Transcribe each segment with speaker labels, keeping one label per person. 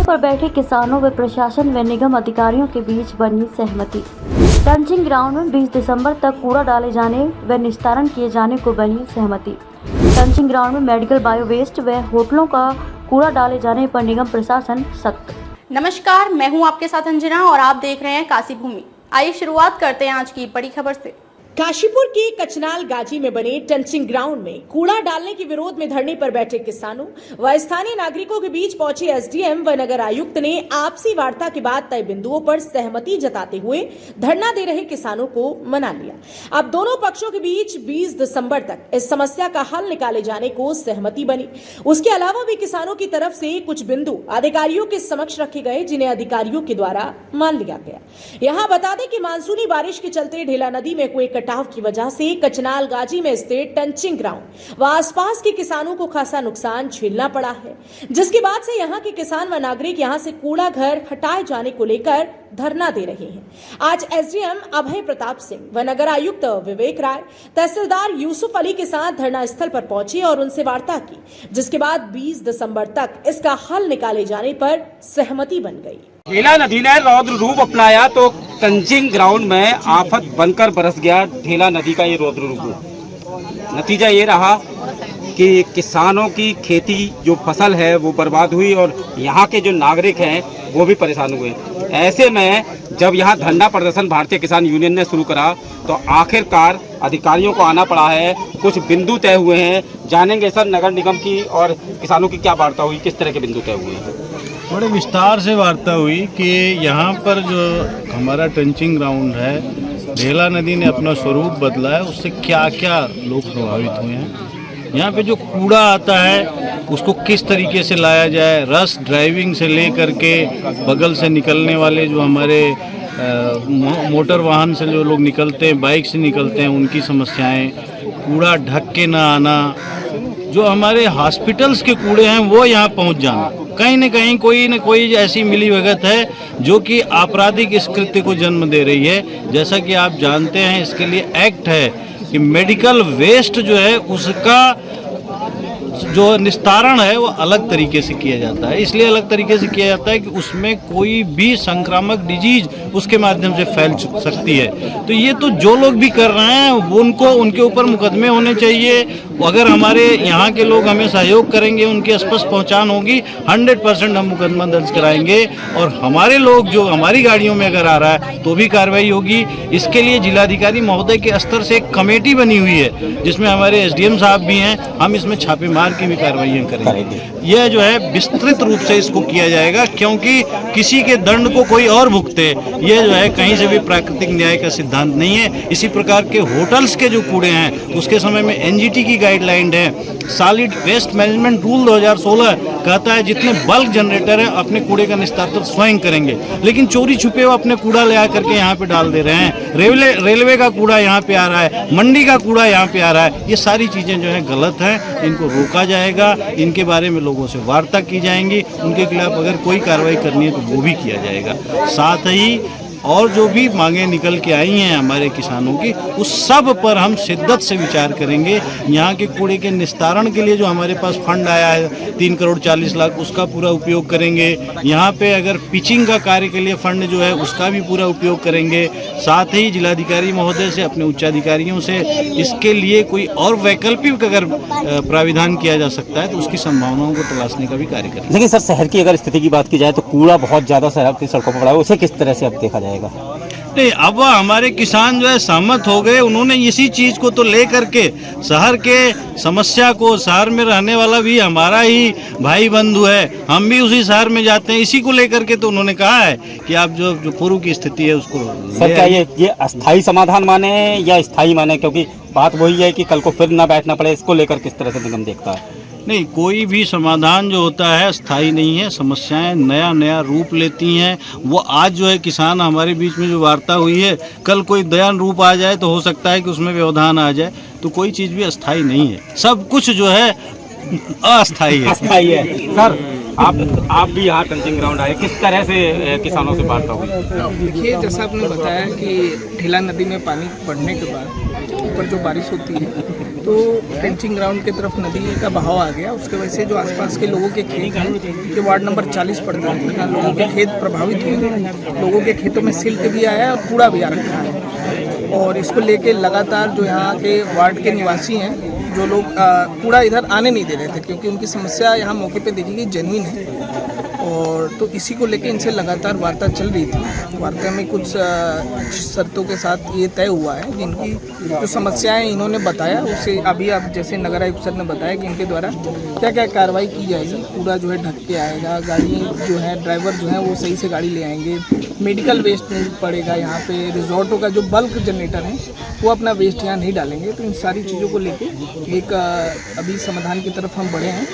Speaker 1: पर बैठे किसानों व प्रशासन व निगम अधिकारियों के बीच बनी सहमति। टंचिंग ग्राउंड में 20 दिसंबर तक कूड़ा डाले जाने व निस्तारण किए जाने को बनी सहमति। टंचिंग ग्राउंड में मेडिकल बायो वेस्ट व होटलों का कूड़ा डाले जाने पर निगम प्रशासन सख्त।
Speaker 2: नमस्कार, मैं हूं आपके साथ अंजना और आप देख रहे हैं काशी भूमि। आइए शुरुआत करते हैं आज की बड़ी खबर से।
Speaker 3: काशीपुर के कचनाल गाजी में बने टंचिंग ग्राउंड में कूड़ा डालने के विरोध में धरने पर बैठे किसानों व स्थानीय नागरिकों के बीच पहुंचे एसडीएम व नगर आयुक्त ने आपसी वार्ता के बाद तय बिंदुओं पर सहमति जताते हुए धरना दे रहे किसानों को मना लिया। अब दोनों पक्षों के बीच 20 दिसंबर तक इस समस्या का हल निकाले जाने को सहमति बनी। उसके अलावा भी किसानों की तरफ से कुछ बिंदु अधिकारियों के समक्ष रखे गए, जिन्हें अधिकारियों के द्वारा मान लिया गया। यहाँ बता दें कि मानसूनी बारिश के चलते ढेला नदी में हुए कटाव की वजह से कचनाल गाजी में स्थित टंचिंग ग्राउंड व आसपास के किसानों को खासा नुकसान झेलना पड़ा है, जिसके बाद से यहां के किसान व नागरिक यहां से कूड़ा घर हटाए जाने को लेकर धरना दे रहे हैं। आज एसडीएम अभय प्रताप सिंह व नगर आयुक्त विवेक राय, तहसीलदार यूसुफ अली के साथ धरना स्थल पर पहुंचे और उनसे वार्ता की, जिसके बाद 20 दिसंबर तक इसका हल निकाले जाने पर सहमति बन गई।
Speaker 4: ढेला नदी ने रौद्र रूप अपनाया तो टंचिंग ग्राउंड में आफत बनकर बरस गया ढेला नदी का ये रौद्र रूप। नतीजा ये रहा कि किसानों की खेती जो फसल है वो बर्बाद हुई और यहाँ के जो नागरिक हैं वो भी परेशान हुए। ऐसे में जब यहाँ धरना प्रदर्शन भारतीय किसान यूनियन ने शुरू करा तो आखिरकार अधिकारियों को आना पड़ा है। कुछ बिंदु तय हुए हैं, जानेंगे सर नगर निगम की और किसानों की क्या वार्ता हुई, किस तरह के बिंदु तय हुए हैं।
Speaker 5: बड़े विस्तार से वार्ता हुई कि यहाँ पर जो हमारा टंचिंग ग्राउंड है, ढेला नदी ने अपना स्वरूप बदला है, उससे क्या क्या लोग प्रभावित हुए हैं। यहाँ पे जो कूड़ा आता है उसको किस तरीके से लाया जाए, रस ड्राइविंग से ले करके बगल से निकलने वाले जो हमारे मोटर वाहन से जो लोग निकलते हैं, बाइक से निकलते हैं, उनकी समस्याएं, कूड़ा ढक के ना आना, जो हमारे हॉस्पिटल्स के कूड़े हैं वो यहाँ पहुँच जाना, कहीं न कोई ऐसी मिलीभगत है जो कि आपराधिक इस कृत्य को जन्म दे रही है। जैसा कि आप जानते हैं इसके लिए एक्ट है कि मेडिकल वेस्ट जो है उसका जो निस्तारण है वो अलग तरीके से किया जाता है। इसलिए अलग तरीके से किया जाता है कि उसमें कोई भी संक्रामक डिजीज उसके माध्यम से फैल सकती है। तो ये तो जो लोग भी कर रहे हैं उनको उनके ऊपर मुकदमे होने चाहिए। अगर हमारे यहाँ के लोग हमें सहयोग करेंगे, उनकी स्पष्ट पहचान होगी, 100% हम मुकदमा दर्ज कराएंगे और हमारे लोग जो हमारी गाड़ियों में अगर आ रहा है तो भी कार्रवाई होगी। इसके लिए जिलाधिकारी महोदय के स्तर से एक कमेटी बनी हुई है जिसमें हमारे एसडीएम साहब भी हैं। हम इसमें छापेमार की भी कार्रवाई करेंगे। यह जो है विस्तृत रूप से इसको किया जाएगा, क्योंकि किसी के दंड को कोई और भुगते, ये जो है कहीं से भी प्राकृतिक न्याय का सिद्धांत नहीं है। इसी प्रकार के होटल्स के जो कूड़े हैं उसके समय में एनजीटी की गाइडलाइन है, सॉलिड वेस्ट मैनेजमेंट रूल 2016 कहता है जितने बल्क जनरेटर हैं अपने कूड़े का निस्तारण स्वयं करेंगे, लेकिन चोरी छुपे वो अपने कूड़ा ले आकर के यहाँ पे डाल दे रहे हैं। रेलवे का कूड़ा यहाँ पे आ रहा है, मंडी का कूड़ा यहाँ पे आ रहा है। ये सारी चीज़ें जो है गलत हैं, इनको रोका जाएगा, इनके बारे में लोगों से वार्ता की जाएंगी, उनके खिलाफ अगर कोई कार्रवाई करनी है तो वो भी किया जाएगा। साथ ही और जो भी मांगे निकल के आई हैं हमारे किसानों की, उस सब पर हम शिद्दत से विचार करेंगे। यहाँ के कूड़े के निस्तारण के लिए जो हमारे पास फंड आया है 3 करोड़ 40 लाख, उसका पूरा उपयोग करेंगे। यहाँ पे अगर पिचिंग का कार्य के लिए फंड जो है उसका भी पूरा उपयोग करेंगे। साथ ही जिलाधिकारी महोदय से, अपने उच्चाधिकारियों से इसके लिए कोई और वैकल्पिक अगर प्राविधान किया जा सकता है तो उसकी संभावनाओं को तलाशने का भी कार्य करेंगे।
Speaker 4: लेकिन सर शहर की अगर स्थिति की बात की जाए तो कूड़ा बहुत ज़्यादा शहर की सड़कों पर पड़ा है, उसे किस तरह से अब देखा जाएगा?
Speaker 5: नहीं, अब हमारे किसान जो है सहमत हो गए। उन्होंने इसी चीज को तो लेकर के शहर के समस्या को, शहर में रहने वाला भी हमारा ही भाई बंधु है, हम भी उसी शहर में जाते हैं, इसी को लेकर के तो उन्होंने कहा है कि आप जो पूर्व की स्थिति है उसको।
Speaker 4: सर क्या ये अस्थायी समाधान माने या स्थायी माने, क्योंकि बात वही है कि कल को फिर ना बैठना पड़े, इसको लेकर किस तरह से निगम देखता है?
Speaker 5: नहीं, कोई भी समाधान जो होता है स्थायी नहीं है, समस्याएं नया नया रूप लेती हैं। वो आज जो है किसान हमारे बीच में जो वार्ता हुई है, कल कोई नया रूप आ जाए तो हो सकता है कि उसमें व्यवधान आ जाए। तो कोई चीज़ भी अस्थायी नहीं है, सब कुछ जो है अस्थायी है।
Speaker 4: अस्थायी है। सर आप भी यहाँ टंचिंग ग्राउंड आए, किस तरह से किसानों से वार्ता हुई?
Speaker 6: देखिए, जैसा आपने बताया कि ढेला नदी में पानी बढ़ने के बाद ऊपर जो बारिश होती है तो टंचिंग ग्राउंड की तरफ नदी का बहाव आ गया। उसके वजह से जो आसपास के लोगों के खेत हैं, ये वार्ड नंबर 40 पड़ता है, यहाँ लोगों के खेत प्रभावित हुए। लोगों के खेतों में सिल्ट भी आया है और कूड़ा भी आ रखा है, और इसको लेके लगातार जो यहाँ के वार्ड के निवासी हैं, जो लोग कूड़ा इधर आने नहीं दे रहे थे, क्योंकि उनकी समस्या यहाँ मौके पे देखी गई जेन्युइन है। और तो इसी को लेके इनसे लगातार वार्ता चल रही थी। वार्ता में कुछ शर्तों के साथ ये तय हुआ है, जिनकी जो समस्याएं इन्होंने बताया उसे अभी आप जैसे नगर आयुक्त सर ने बताया कि इनके द्वारा क्या क्या कार्रवाई की जाएगी। कूड़ा जो है ढक के आएगा, गाड़ी जो है ड्राइवर जो है वो सही से गाड़ी ले आएंगे, मेडिकल वेस्ट नहीं पड़ेगा यहाँ पे, रिजॉर्टों का जो बल्क जनरेटर है वो अपना वेस्ट यहाँ नहीं डालेंगे। तो इन सारी चीज़ों को लेके एक अभी समाधान की तरफ हम बढ़े हैं,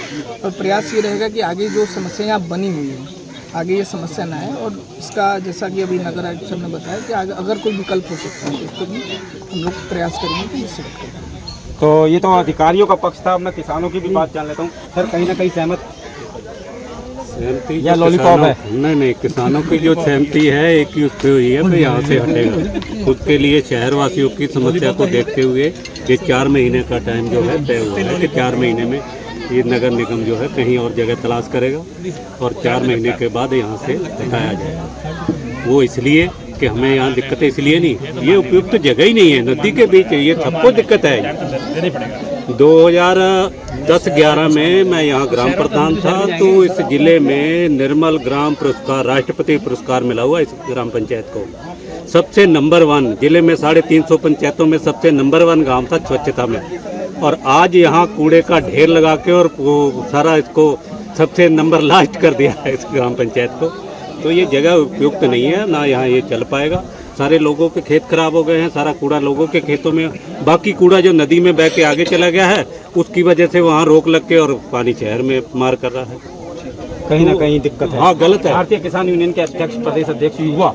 Speaker 6: और प्रयास ये रहेगा कि आगे जो समस्या यहाँ बनी हुई है आगे ये समस्या ना है। और इसका जैसा कि अभी नगर आयुक्त सर ने बताया कि आगे अगर कोई विकल्प हो सकता है तो इस पर भी हम लोग प्रयास करेंगे कि इससे
Speaker 4: तो ये तो अधिकारियों का पक्ष था। अब मैं किसानों की भी बात जान लेता हूँ। सर, कहीं ना कहीं सहमति या लॉलीपॉप है?
Speaker 7: नहीं, किसानों की जो सहमति है एक ही उससे हुई है, तो यहाँ से हटेगा। खुद के लिए शहरवासियों की समस्या को देखते हुए ये 4 महीने का टाइम जो है तय हुआ है कि 4 महीने में ये नगर निगम जो है कहीं और जगह तलाश करेगा और 4 महीने के बाद यहाँ से हटाया जाएगा। वो इसलिए कि हमें यहाँ दिक्कतें इसलिए नहीं, ये उपयुक्त जगह ही नहीं है, नदी के बीच है, ये सबको दिक्कत है। 2010-11 में मैं यहाँ ग्राम प्रधान था, तो इस जिले में निर्मल ग्राम पुरस्कार, राष्ट्रपति पुरस्कार मिला हुआ इस ग्राम पंचायत को। सबसे नंबर 1 जिले में 350 पंचायतों में सबसे नंबर 1 गांव था स्वच्छता में। और आज यहाँ कूड़े का ढेर लगा के और सारा इसको सबसे नंबर लास्ट कर दिया है इस ग्राम पंचायत को। तो ये जगह उपयुक्त नहीं है, ना यहाँ ये चल पाएगा। सारे लोगों के खेत खराब हो गए हैं, सारा कूड़ा लोगों के खेतों में, बाकी कूड़ा जो नदी में बह के आगे चला गया है उसकी वजह से वहाँ रोक लग के और पानी शहर में मार कर रहा है।
Speaker 4: कहीं ना कहीं दिक्कत है।
Speaker 7: हाँ, गलत है।
Speaker 4: भारतीय किसान यूनियन के अध्यक्ष, प्रदेश अध्यक्ष युवा,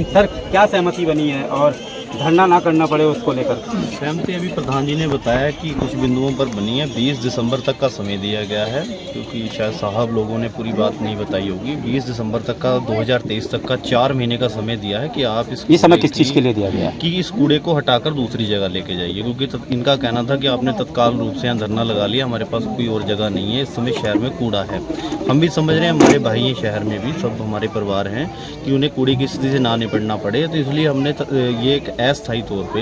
Speaker 4: सर क्या सहमति बनी है और धरना ना करना पड़े उसको लेकर?
Speaker 5: सहमति अभी प्रधान जी ने बताया कि कुछ बिंदुओं पर बनी है। 20 दिसंबर तक का समय दिया गया है, क्योंकि शायद साहब लोगों ने पूरी बात नहीं बताई होगी। 20 दिसंबर तक का 2023 तक का 4 महीने का समय दिया है कि आप
Speaker 4: ये समय किस चीज़ के लिए दिया गया है?
Speaker 5: कि इस कूड़े को हटाकर दूसरी जगह लेके जाइए, क्योंकि इनका कहना था कि आपने तत्काल रूप से यहाँ धरना लगा लिया, हमारे पास कोई और जगह नहीं है, इस समय शहर में कूड़ा है। हम भी समझ रहे हैं, हमारे भाई हैं शहर में भी, सब हमारे परिवार हैं, कि उन्हें कूड़े की स्थिति से ना निपटना पड़े। तो इसलिए हमने ये एक अस्थायी तौर पे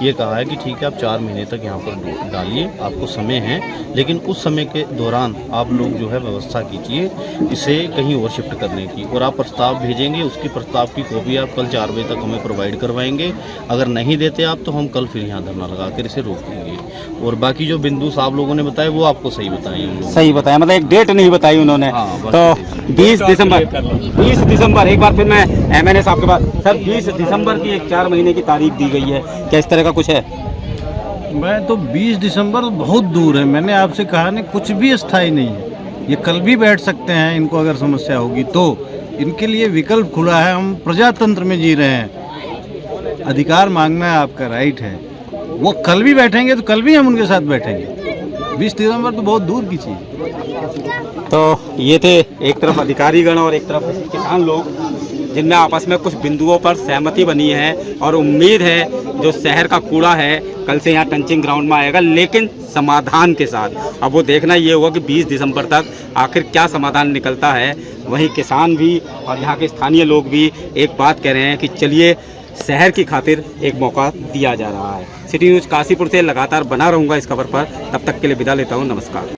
Speaker 5: ये कहा है कि ठीक है, आप 4 महीने तक यहाँ पर डालिए, आपको समय है, लेकिन उस समय के दौरान आप लोग जो है व्यवस्था कीजिए इसे कहीं और शिफ्ट करने की, और आप प्रस्ताव भेजेंगे, उसकी प्रस्ताव की कॉपी आप कल 4 बजे तक हमें प्रोवाइड करवाएंगे। अगर नहीं देते आप तो हम कल फिर यहाँ धरना लगा कर इसे रोक देंगे। और बाकी जो बिंदु साहब लोगों ने बताए वो आपको सही बताएं।
Speaker 4: सही बताया, मतलब एक डेट नहीं बताई उन्होंने। तो 20 दिसंबर एक बार फिर मैं MNA साहब के पास, सर 20 दिसंबर की एक 4 महीने की तारीख दी गई है, क्या इस तरह का कुछ है?
Speaker 5: मैं तो 20 दिसंबर बहुत दूर है, मैंने आपसे कहा नहीं, कुछ भी अस्थायी नहीं है। ये कल भी बैठ सकते हैं, इनको अगर समस्या होगी तो। इनके लिए विकल्प खुला है, हम प्रजातंत्र में जी रहे हैं, अधिकार मांगना है आपका राइट है। वो कल भी बैठेंगे तो कल भी हम उनके साथ बैठेंगे। 20 दिसंबर तो बहुत दूर की चीज़।
Speaker 4: तो ये थे एक तरफ अधिकारीगण और एक तरफ किसान लोग, जिनमें आपस में कुछ बिंदुओं पर सहमति बनी है, और उम्मीद है जो शहर का कूड़ा है कल से यहाँ टंचिंग ग्राउंड में आएगा, लेकिन समाधान के साथ। अब वो देखना ये होगा कि 20 दिसंबर तक आखिर क्या समाधान निकलता है। वहीं किसान भी और यहाँ के स्थानीय लोग भी एक बात कह रहे हैं कि चलिए शहर की खातिर एक मौका दिया जा रहा है। सिटी न्यूज़ काशीपुर से लगातार बना रहूँगा इस खबर पर, तब तक के लिए विदा लेता हूँ, नमस्कार।